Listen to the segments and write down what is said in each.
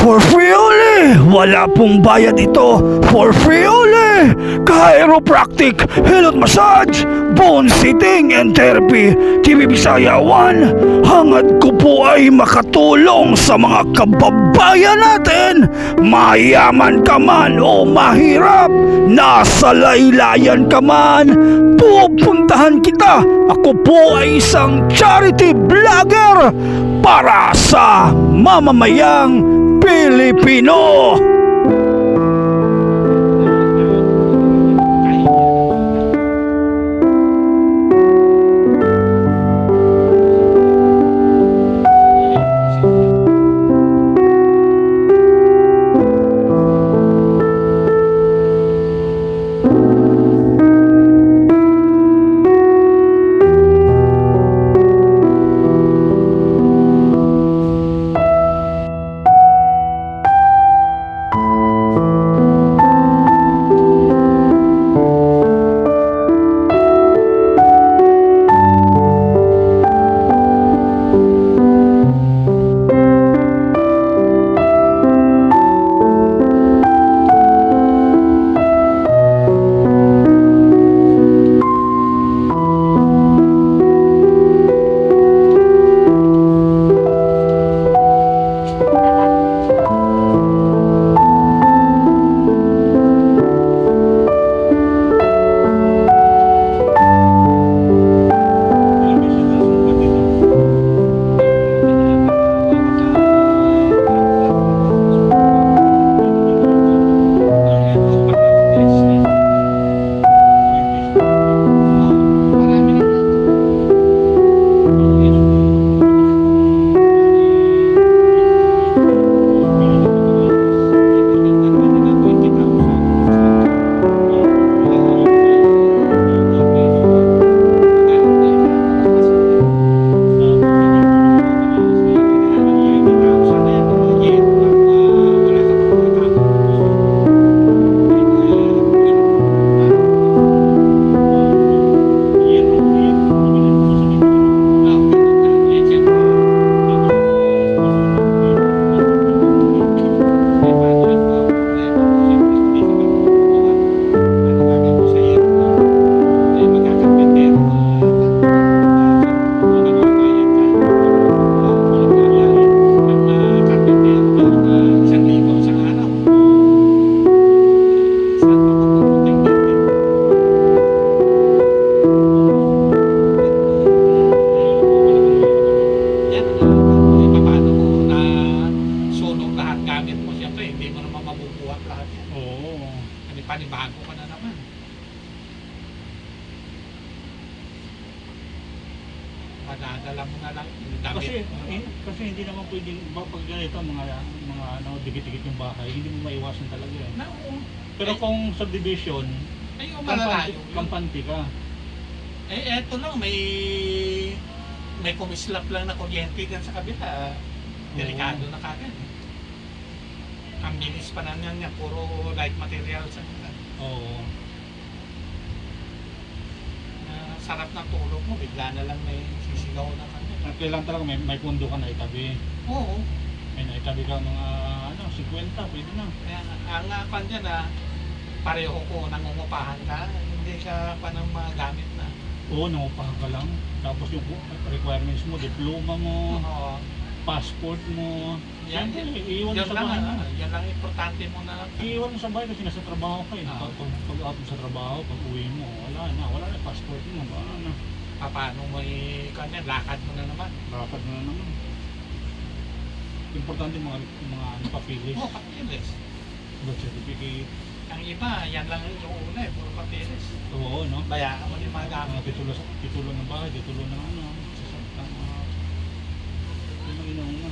For free only! Wala pong bayad ito! For free only! Chiropractic, Hilot Massage, Bone Sitting and Therapy, TV Bisaya 1. Hangad ko po ay makatulong sa mga kababayan natin. Mayaman ka man o mahirap, nasa laylayan ka man, pupuntahan kita. Ako po ay isang charity vlogger para sa mamamayang Pilipino. Panibago ka na naman. Madadala mo na lang yung damit mo. Kasi hindi naman pwedeng pag ganito mga dikit-dikit yung bahay, hindi mo maiwasan talaga eh. Pero kung subdivision, ay malalayo. Kampante ka. Eto lang, may kumislap lang na kuryente dyan sa kabila. Delikado na kagad. Ang bilis pa na niya, puro light material sa kanila. Oo. Sarap ng tulog mo, bigla na lang may sisigaw na kanila. Kailangan talaga may pundo ka na itabi. Oo. May naitabi ka mga 50, pwede na. Kaya ang pan dyan pareho ko nangungupahan ka, hindi ka pa ng mga gamit na. Oo, nangupahan ka lang. Tapos yung requirements mo, diploma mo, passport mo, Yan iiwan mo sa bahay. Yan lang importante mo na. Iiwan mo sa bahay kasi nasa trabaho ka eh. Pag out mo sa trabaho, pag uwi mo, wala na passport mo, wala na. Paano mo lakad mo na naman? Lakad mo na naman. Importante mga papilis. Oo, papilis. Birth certificate. Ang iba, yan lang yung una puro papilis. Oo, no? Bayaan mo yung mga gamit. Titulo ng bahay, titulo ng sasaktan. Yung mga inauna.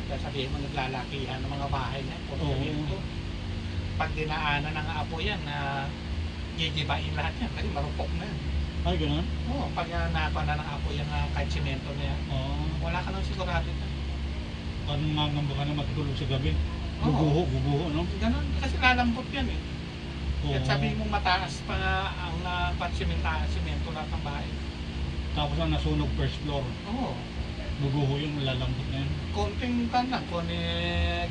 kahit sabihin mo naglalakihan ng mga bahay na, puro Oo. semento. Pag dinaanan ng apo yan, na gigibain lahat yan, kasi marupok na yan. Ay, ganun? Oo, pag nakuha na ng apo yan, kahit semento na yan, Oo. wala ka nang sigurado na. Parang mangamba ka na matulog sa gabi. Oo. Guguho, no? Ganun, kasi lalambot yan eh. Oo. At sabihin mo mataas pa nga ang semento lahat ng bahay. Tapos ang nasunog first floor. Oo. Guguho yung lalambot na yun. Konting kan lang, kung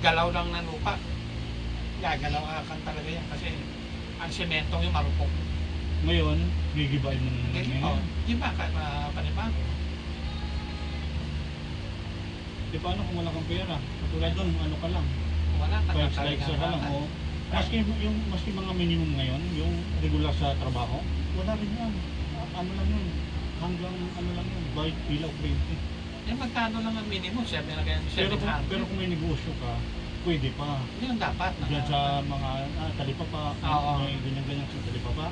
galaw lang ng lupa. Gagalaw kan talaga yan kasi ang sementong yung marupok. Ngayon, gigibain mo na naman Oh, ngayon. di ba? Panibago. Di paano kung wala kang pera? Katulad doon, ano ka lang. Wala ka Five slides ka lang. O, maski mga minimum ngayon, yung regular sa trabaho, wala rin yan. Ano lang yun. Hanggang ano lang yun. Bayad pila o 20. Yung magkano lang ang minimum, siya binagay ng Pero 700. pero kung may negosyo ka, pwede pa. Yun dapat. Diyan sa mga talipapa, Oo. may ganyan-ganyan sa talipapa,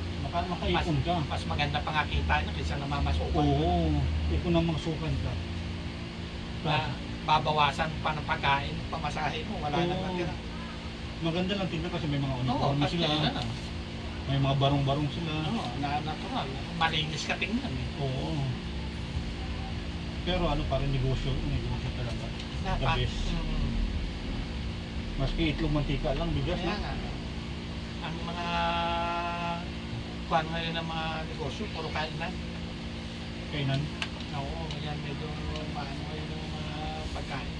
makaipon ka. Mas maganda pa nga kita niya kaysa namamasukan. Oo, ipon ang mga sukan ka. Na babawasan pa ng pagkain, pamasahe mo, wala nang Oo. natira. Maganda lang tingnan kasi may mga Oo, uniforme kasi sila. na. May mga barong-barong sila. Oo, na natural. Malinis ka tingnan eh. Oo. Pero ano pa rin negosyo talaga. The Dapat. best. Mm, Maski itlog mantika lang, bigas kaya na. nga. Ang mga kuhan ngayon ng mga negosyo, puro kainan. Kainan. Oo, yan medyo maano ngayon ng mga pagkain.